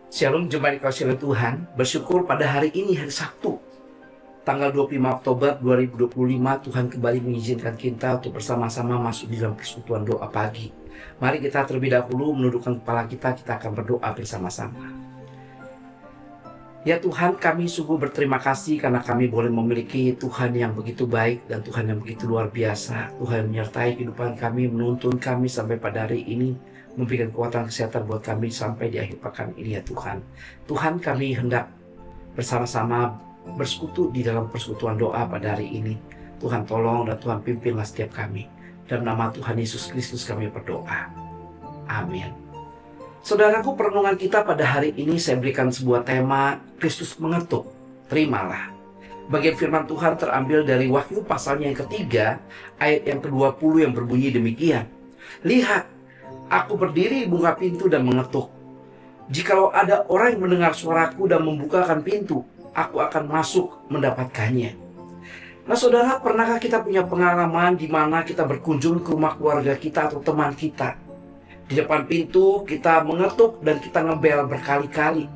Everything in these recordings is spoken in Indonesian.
Shalom, jemaat dikasihi oleh Tuhan. Bersyukur pada hari ini, hari Sabtu, tanggal 25 Oktober 2025, Tuhan kembali mengizinkan kita untuk bersama-sama masuk di dalam persekutuan doa pagi. Mari kita terlebih dahulu menundukkan kepala kita akan berdoa bersama-sama. Ya Tuhan, kami sungguh berterima kasih karena kami boleh memiliki Tuhan yang begitu baik dan Tuhan yang begitu luar biasa. Tuhan yang menyertai kehidupan kami, menuntun kami sampai pada hari ini, memberikan kekuatan kesehatan buat kami sampai di akhir pekan ini ya Tuhan. Tuhan, kami hendak bersama-sama bersekutu di dalam persekutuan doa pada hari ini. Tuhan tolong dan Tuhan pimpinlah setiap kami. Dalam nama Tuhan Yesus Kristus kami berdoa. Amin. Saudaraku, perenungan kita pada hari ini saya berikan sebuah tema, Kristus mengetuk, terimalah. Bagian firman Tuhan terambil dari Wahyu pasalnya yang ketiga, ayat yang ke-20 yang berbunyi demikian. Lihat, aku berdiri di buka pintu dan mengetuk. Jikalau ada orang yang mendengar suaraku dan membukakan pintu, aku akan masuk mendapatkannya. Nah saudara, pernahkah kita punya pengalaman di mana kita berkunjung ke rumah keluarga kita atau teman kita? Di depan pintu kita mengetuk dan kita ngebel berkali-kali.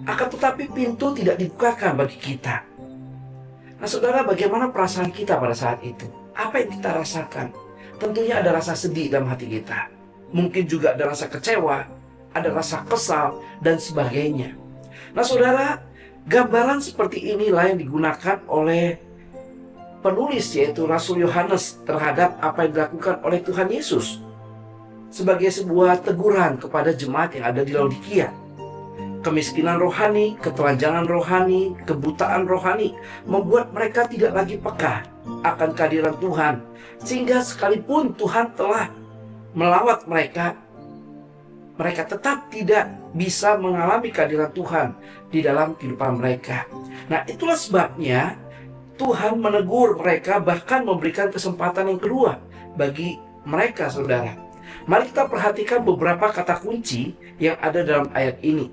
Akan tetapi pintu tidak dibukakan bagi kita. Nah saudara, bagaimana perasaan kita pada saat itu? Apa yang kita rasakan? Tentunya ada rasa sedih dalam hati kita. Mungkin juga ada rasa kecewa, ada rasa kesal, dan sebagainya. Nah saudara, gambaran seperti inilah yang digunakan oleh penulis, yaitu Rasul Yohanes, terhadap apa yang dilakukan oleh Tuhan Yesus sebagai sebuah teguran kepada jemaat yang ada di Laodikia. Kemiskinan rohani, ketelanjangan rohani, kebutaan rohani membuat mereka tidak lagi peka akan kehadiran Tuhan, sehingga sekalipun Tuhan telah melawat mereka, mereka tetap tidak bisa mengalami kehadiran Tuhan di dalam kehidupan mereka. Nah, itulah sebabnya Tuhan menegur mereka, bahkan memberikan kesempatan yang kedua bagi mereka, saudara. Mari kita perhatikan beberapa kata kunci yang ada dalam ayat ini.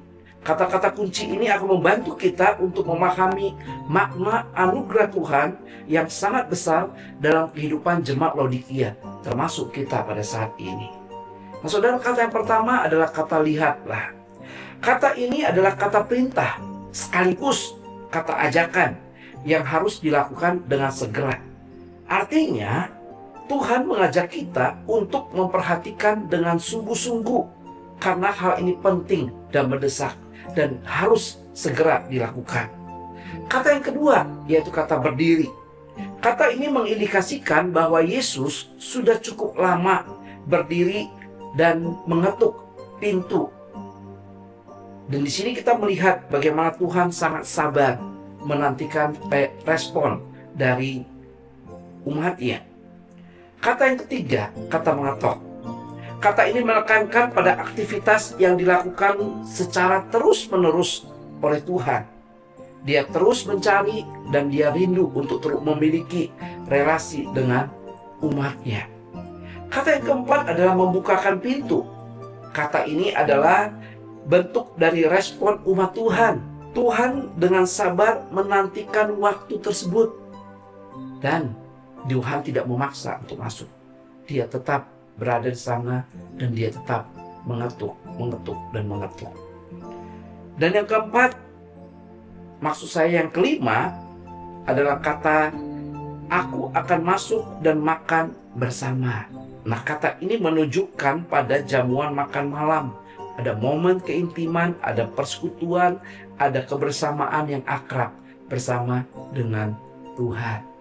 Kata-kata kunci ini akan membantu kita untuk memahami makna anugerah Tuhan yang sangat besar dalam kehidupan jemaat Laodikia, termasuk kita pada saat ini. Nah saudara, kata yang pertama adalah kata lihatlah. Kata ini adalah kata perintah, sekaligus kata ajakan yang harus dilakukan dengan segera. Artinya, Tuhan mengajak kita untuk memperhatikan dengan sungguh-sungguh karena hal ini penting dan mendesak dan harus segera dilakukan. Kata yang kedua yaitu kata berdiri. Kata ini mengindikasikan bahwa Yesus sudah cukup lama berdiri dan mengetuk pintu. Dan di sini kita melihat bagaimana Tuhan sangat sabar menantikan respon dari umatnya. Kata yang ketiga, kata mengetok. Kata ini menekankan pada aktivitas yang dilakukan secara terus-menerus oleh Tuhan. Dia terus mencari dan dia rindu untuk terus memiliki relasi dengan umatnya. Kata yang keempat adalah membukakan pintu. Kata ini adalah bentuk dari respon umat Tuhan. Tuhan dengan sabar menantikan waktu tersebut. Dan Tuhan tidak memaksa untuk masuk. Dia tetap berada di sana dan dia tetap mengetuk, dan mengetuk. Dan yang keempat, maksud saya yang kelima adalah kata aku akan masuk dan makan bersama. Nah, kata ini menunjukkan pada jamuan makan malam. Ada momen keintiman, ada persekutuan, ada kebersamaan yang akrab bersama dengan Tuhan.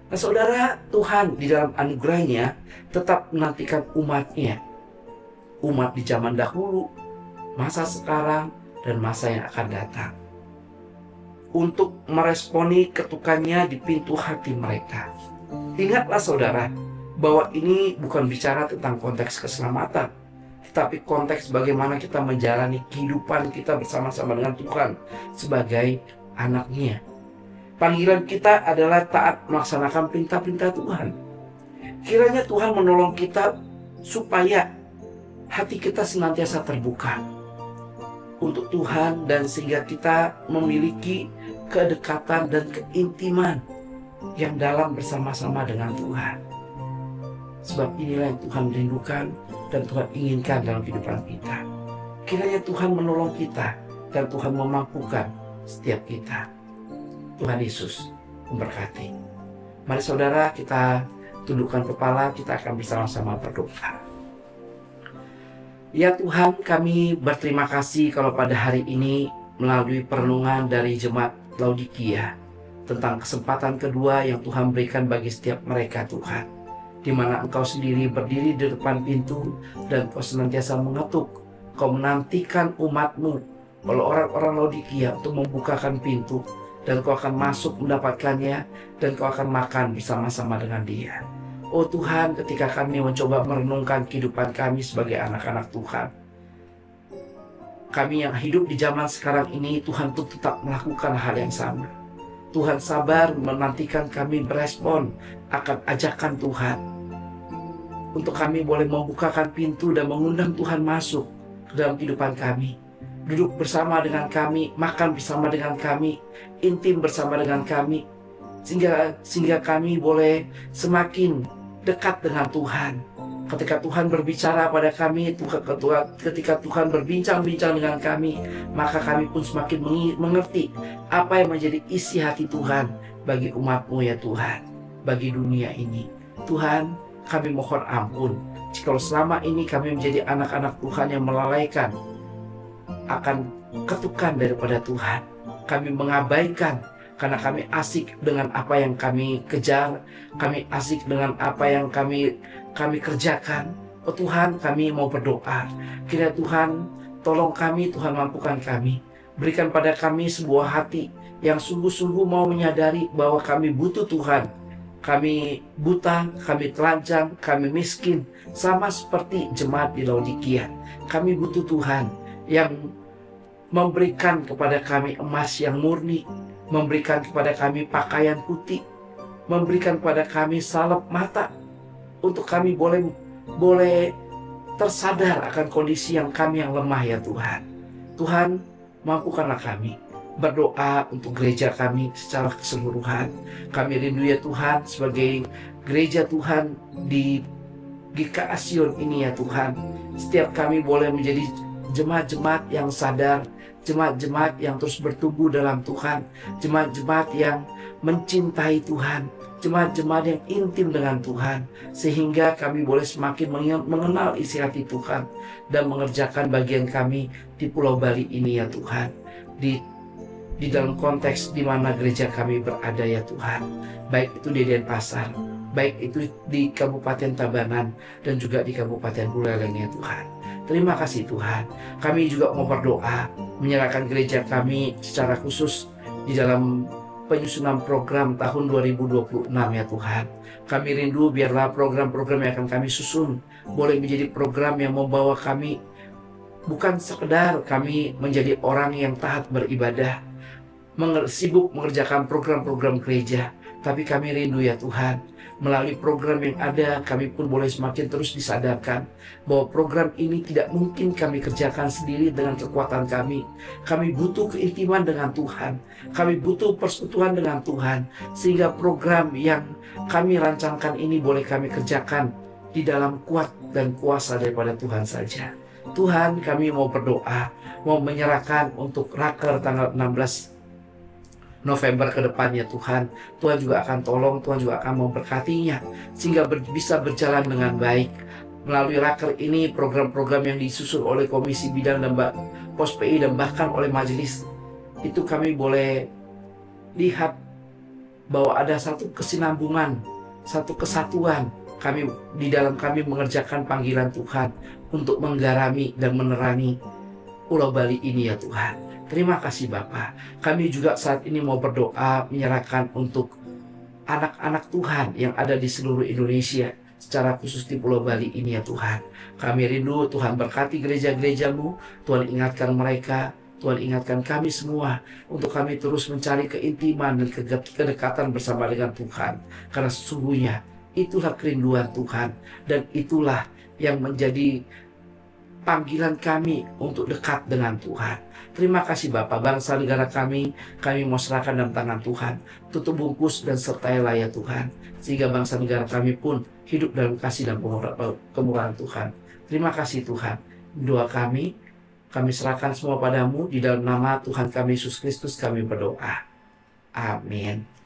Nah saudara, Tuhan di dalam anugerahnya tetap menantikan umatnya. Umat di zaman dahulu, masa sekarang, dan masa yang akan datang. Untuk meresponi ketukannya di pintu hati mereka. Ingatlah saudara, bahwa ini bukan bicara tentang konteks keselamatan, tetapi konteks bagaimana kita menjalani kehidupan kita bersama-sama dengan Tuhan sebagai anaknya. Panggilan kita adalah taat melaksanakan perintah-perintah Tuhan. Kiranya Tuhan menolong kita supaya hati kita senantiasa terbuka untuk Tuhan dan sehingga kita memiliki kedekatan dan keintiman yang dalam bersama-sama dengan Tuhan. Sebab inilah yang Tuhan rindukan dan Tuhan inginkan dalam kehidupan kita. Kiranya Tuhan menolong kita dan Tuhan memampukan setiap kita. Tuhan Yesus memberkati. Mari saudara, kita tundukkan kepala, kita akan bersama-sama berdoa. Ya Tuhan, kami berterima kasih kalau pada hari ini melalui perenungan dari Jemaat Laodikia tentang kesempatan kedua yang Tuhan berikan bagi setiap mereka Tuhan, di mana Engkau sendiri berdiri di depan pintu dan Engkau senantiasa mengetuk. Engkau menantikan umat-Mu, oleh orang-orang Laodikia, untuk membukakan pintu, dan Engkau akan masuk mendapatkannya, dan Engkau akan makan bersama-sama dengan dia. Oh Tuhan, ketika kami mencoba merenungkan kehidupan kami sebagai anak-anak Tuhan, kami yang hidup di zaman sekarang ini, Tuhan tuh tetap melakukan hal yang sama. Tuhan sabar menantikan kami berespon akan ajakan Tuhan, untuk kami boleh membukakan pintu dan mengundang Tuhan masuk ke dalam kehidupan kami, duduk bersama dengan kami, makan bersama dengan kami, intim bersama dengan kami, sehingga kami boleh semakin dekat dengan Tuhan. Ketika Tuhan berbicara pada kami, ketika Tuhan berbincang-bincang dengan kami, maka kami pun semakin mengerti apa yang menjadi isi hati Tuhan bagi umat-Mu ya Tuhan, bagi dunia ini. Tuhan, kami mohon ampun jika selama ini kami menjadi anak-anak Tuhan yang melalaikan akan ketukan daripada Tuhan. Kami mengabaikan karena kami asik dengan apa yang kami kejar, kami asik dengan apa yang kami kerjakan. Oh Tuhan, kami mau berdoa, kiranya Tuhan tolong kami, Tuhan mampukan kami. Berikan pada kami sebuah hati yang sungguh-sungguh mau menyadari bahwa kami butuh Tuhan. Kami buta, kami telanjang, kami miskin, sama seperti jemaat di Laodikia. Kami butuh Tuhan yang memberikan kepada kami emas yang murni, memberikan kepada kami pakaian putih, memberikan kepada kami salep mata, untuk kami boleh tersadar akan kondisi yang kami yang lemah ya Tuhan. Tuhan, mampukanlah kami berdoa untuk gereja kami secara keseluruhan. Kami rindu ya Tuhan sebagai gereja Tuhan di GKA Sion ini ya Tuhan. Setiap kami boleh menjadi jemaat-jemaat yang sadar, jemaat-jemaat yang terus bertumbuh dalam Tuhan, jemaat-jemaat yang mencintai Tuhan, jemaat-jemaat yang intim dengan Tuhan, sehingga kami boleh semakin mengenal isi hati Tuhan dan mengerjakan bagian kami di Pulau Bali ini ya Tuhan, di dalam konteks di mana gereja kami berada ya Tuhan, baik itu di Denpasar, baik itu di Kabupaten Tabanan, dan juga di Kabupaten Buleleng ya Tuhan. Terima kasih Tuhan. Kami juga mau berdoa menyerahkan gereja kami secara khusus di dalam penyusunan program tahun 2026 ya Tuhan. Kami rindu biarlah program-program yang akan kami susun boleh menjadi program yang membawa kami bukan sekedar kami menjadi orang yang taat beribadah, sibuk mengerjakan program-program gereja, tapi kami rindu ya Tuhan, melalui program yang ada kami pun boleh semakin terus disadarkan bahwa program ini tidak mungkin kami kerjakan sendiri dengan kekuatan kami. Kami butuh keintiman dengan Tuhan, kami butuh persekutuan dengan Tuhan, sehingga program yang kami rancangkan ini boleh kami kerjakan di dalam kuat dan kuasa daripada Tuhan saja. Tuhan, kami mau berdoa, mau menyerahkan untuk raker tanggal 16 November ke depannya Tuhan. Tuhan juga akan tolong, Tuhan juga akan memberkatinya sehingga bisa berjalan dengan baik. Melalui raker ini, program-program yang disusun oleh Komisi Bidang dan Pos PI dan bahkan oleh majelis, itu kami boleh lihat bahwa ada satu kesinambungan, satu kesatuan kami di dalam kami mengerjakan panggilan Tuhan untuk menggarami dan menerangi Pulau Bali ini ya Tuhan. Terima kasih Bapa. Kami juga saat ini mau berdoa menyerahkan untuk anak-anak Tuhan yang ada di seluruh Indonesia, secara khusus di Pulau Bali ini ya Tuhan. Kami rindu Tuhan berkati gereja-gereja-Mu, Tuhan ingatkan mereka, Tuhan ingatkan kami semua untuk kami terus mencari keintiman dan kedekatan bersama dengan Tuhan. Karena sesungguhnya itulah kerinduan Tuhan dan itulah yang menjadi panggilan kami untuk dekat dengan Tuhan. Terima kasih Bapa. Bangsa negara kami mau serahkan dalam tangan Tuhan. Tutup bungkus dan sertailah ya Tuhan, sehingga bangsa negara kami pun hidup dalam kasih dan kemurahan Tuhan. Terima kasih Tuhan. Doa kami Kami serahkan semua padamu, di dalam nama Tuhan kami Yesus Kristus kami berdoa. Amin.